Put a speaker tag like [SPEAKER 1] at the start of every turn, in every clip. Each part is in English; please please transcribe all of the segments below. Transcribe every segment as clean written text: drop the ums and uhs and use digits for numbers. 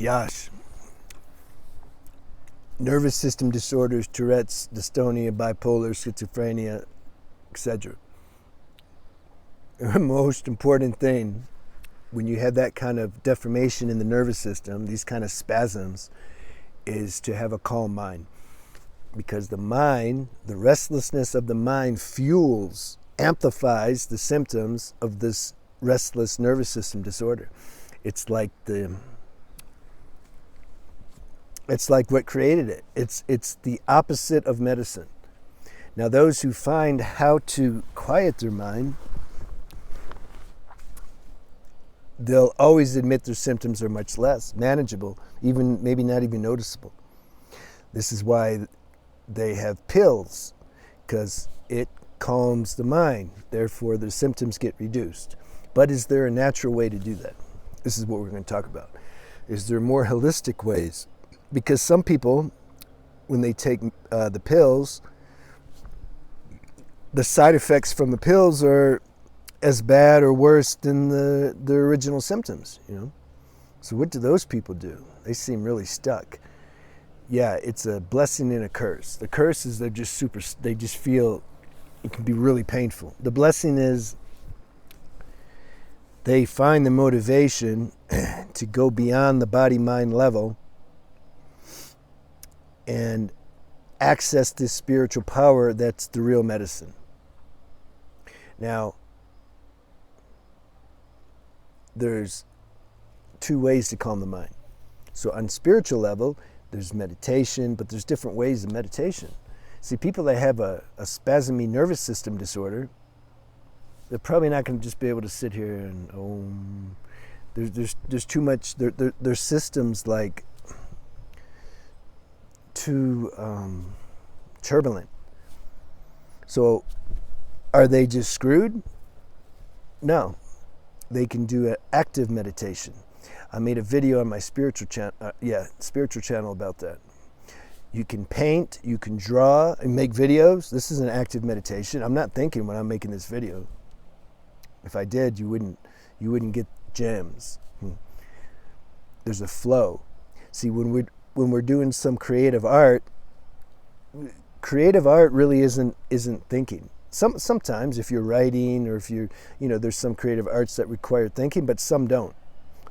[SPEAKER 1] Yash. Nervous system disorders, Tourette's, dystonia, bipolar, schizophrenia, etc. The most important thing when you have that kind of deformation in the nervous system, these kind of spasms, is to have a calm mind. Because the mind, the restlessness of the mind fuels, amplifies the symptoms of this restless nervous system disorder. It's like what created it. It's the opposite of medicine. Now, those who find how to quiet their mind, they'll always admit their symptoms are much less manageable, even maybe not even noticeable. This is why they have pills, because it calms the mind. Therefore, the symptoms get reduced. But is there a natural way to do that? This is what we're going to talk about. Is there more holistic ways? Because some people, when they take the pills, the side effects from the pills are as bad or worse than the original symptoms, you know? So what do those people do? They seem really stuck. Yeah, it's a blessing and a curse. The curse is they just feel it can be really painful. The blessing is they find the motivation to go beyond the body-mind level and access this spiritual power that's the real medicine. Now, there's two ways to calm the mind. So on spiritual level, there's meditation, but there's different ways of meditation. See, people that have a spasmy nervous system disorder, they're probably not going to just be able to sit here and there's too much. Their systems like too turbulent. So, are they just screwed? No, they can do an active meditation. I made a video on my spiritual channel about that. You can paint, you can draw, and make videos. This is an active meditation. I'm not thinking when I'm making this video. If I did, you wouldn't get gems. There's a flow. See, when we're doing some creative art really isn't thinking. Sometimes if you're writing or if there's some creative arts that require thinking, but some don't.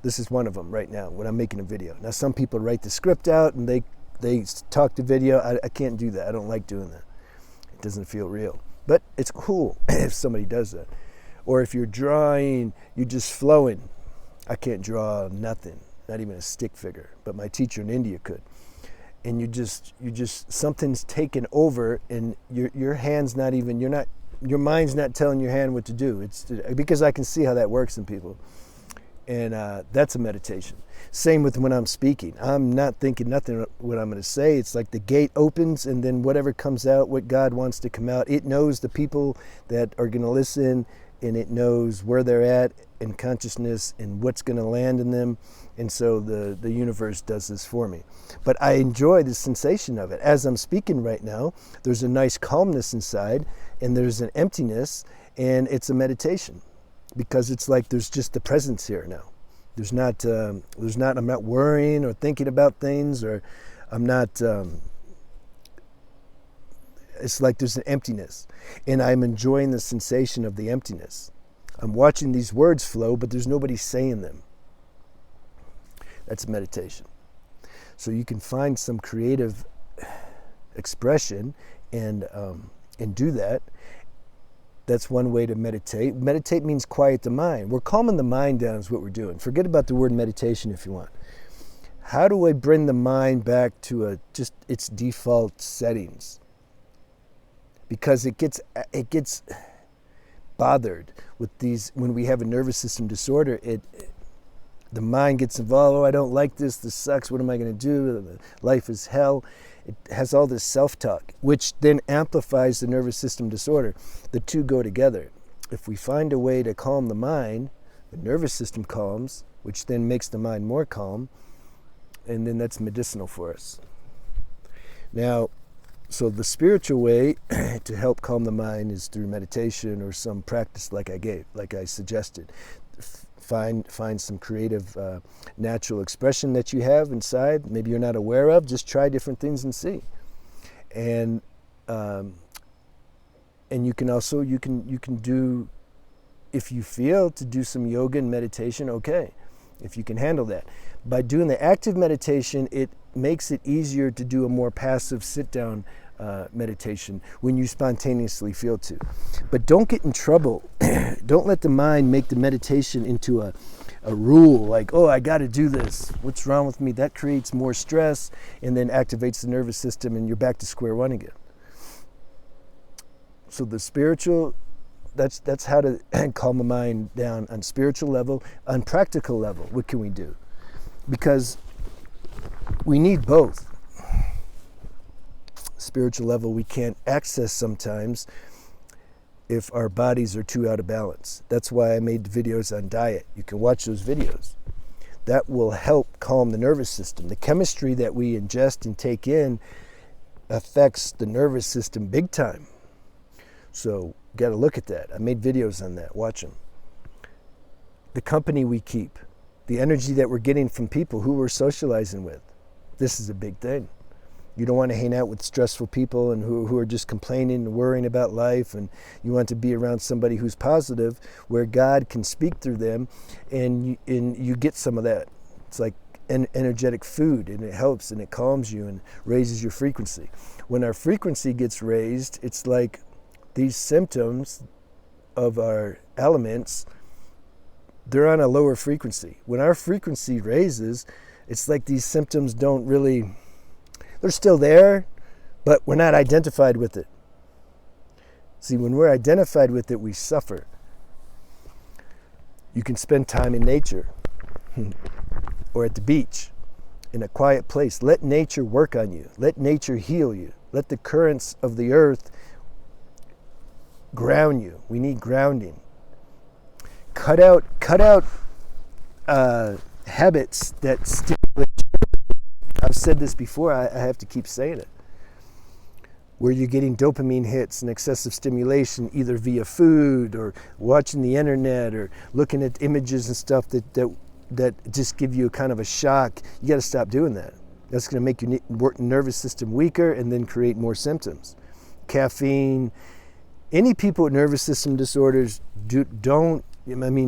[SPEAKER 1] This is one of them right now when I'm making a video. Now some people write the script out and they talk to video. I can't do that. I don't like doing that. It doesn't feel real. But it's cool if somebody does that. Or if you're drawing, you're just flowing. I can't draw nothing, not even a stick figure, but my teacher in India could. And you just something's taken over and your hand's not even, your mind's not telling your hand what to do. It's because I can see how that works in people. And that's a meditation. Same with when I'm speaking. I'm not thinking nothing what I'm going to say. It's like the gate opens and then whatever comes out, what God wants to come out, it knows the people that are going to listen and it knows where they're at in consciousness and what's going to land in them. And so the universe does this for me. But I enjoy the sensation of it. As I'm speaking right now, there's a nice calmness inside and there's an emptiness and it's a meditation. Because it's like there's just the presence here now. I'm not worrying or thinking about things, or I'm not, it's like there's an emptiness. And I'm enjoying the sensation of the emptiness. I'm watching these words flow, but there's nobody saying them. That's meditation. So you can find some creative expression and do that. That's one way to meditate. Meditate means quiet the mind. We're calming the mind down is what we're doing. Forget about the word meditation if you want. How do I bring the mind back to just its default settings? Because it gets bothered with these. When we have a nervous system disorder, the mind gets involved. Oh, I don't like this. This sucks. What am I going to do? Life is hell. It has all this self-talk, which then amplifies the nervous system disorder. The two go together. If we find a way to calm the mind, the nervous system calms, which then makes the mind more calm, and then that's medicinal for us. Now, so the spiritual way to help calm the mind is through meditation or some practice like I suggested. find some creative, natural expression that you have inside. Maybe you're not aware of. Just try different things and see. And you can also you can do, if you feel, to do some yoga and meditation. Okay, if you can handle that. By doing the active meditation, it makes it easier to do a more passive sit-down meditation when you spontaneously feel to. But don't get in trouble. Don't let the mind make the meditation into a rule, like, oh, I got to do this. What's wrong with me? That creates more stress and then activates the nervous system, and you're back to square one again. So the spiritual, that's how to calm the mind down on spiritual level. On practical level, what can we do? Because we need both. Spiritual level we can't access sometimes if our bodies are too out of balance. That's why I made videos on diet. You can watch those videos. That will help calm the nervous system. The chemistry that we ingest and take in affects the nervous system big time. So got to look at that. I made videos on that. Watch them. The company we keep, the energy that we're getting from people who we're socializing with. This is a big thing. You don't want to hang out with stressful people and who are just complaining and worrying about life, and you want to be around somebody who's positive, where God can speak through them, and you get some of that. It's like energetic food, and it helps and it calms you and raises your frequency. When our frequency gets raised, it's like these symptoms of our elements, they're on a lower frequency. When our frequency raises, it's like these symptoms don't really, they're still there, but we're not identified with it. See, when we're identified with it, we suffer. You can spend time in nature or at the beach, in a quiet place. Let nature work on you. Let nature heal you. Let the currents of the earth ground you. We need grounding. Cut out habits that stimulate you. I've said this before, I have to keep saying it. Where you're getting dopamine hits and excessive stimulation, either via food or watching the internet or looking at images and stuff that just give you a kind of a shock. You got to stop doing that. That's going to make your nervous system weaker and then create more symptoms. Caffeine. Any people with nervous system disorders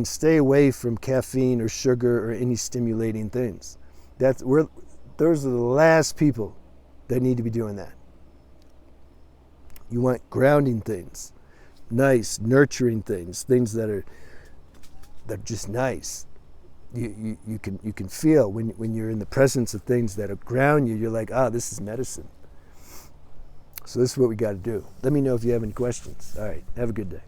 [SPEAKER 1] stay away from caffeine or sugar or any stimulating things. Those are the last people that need to be doing that. You want grounding things, nice, nurturing things that are just nice. You can feel when you're in the presence of things that ground you. You're like, this is medicine. So this is what we got to do. Let me know if you have any questions. All right, have a good day.